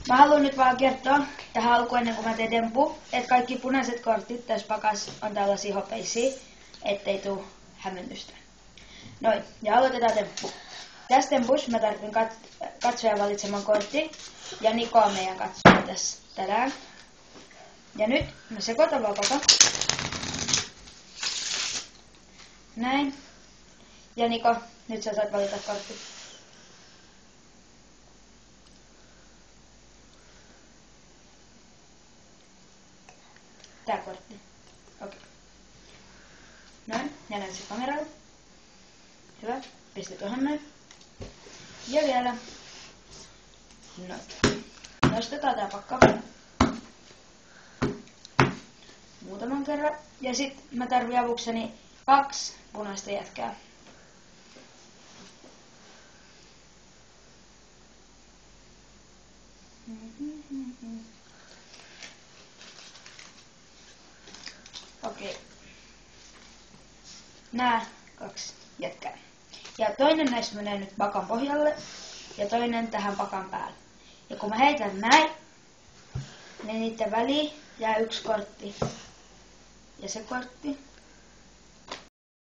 Mä haluan nyt vaan kertoa tähän alkuun ennen kuin mä teen dempu, että kaikki punaiset kortit tässä pakas on tällaisia hopeisia, ettei tuu hämmennystä. Noin, ja aloitetaan temppu. Tässä tempussa mä tarvitsen katsojan valitseman kortti, ja Niko on meidän katsoja tässä tänään. Ja nyt mä sekoitan vaan koko. Näin. Ja Niko, nyt sä saat valita kortti. Tää kortti. Okei. Noin, ja näin se kameralla. Hyvä. Pistä tuohon noin. Ja vielä. Noin. Nostetaan tää pakka. Muutaman kerran. Ja sit mä tarvitsen avukseni 2 punaista jätkää. Okei. Nää 2 jätkää. Ja toinen näistä menee nyt pakan pohjalle ja toinen tähän pakan päälle. Ja kun mä heitän näin, niin niiden väliin jää 1 kortti. Ja se kortti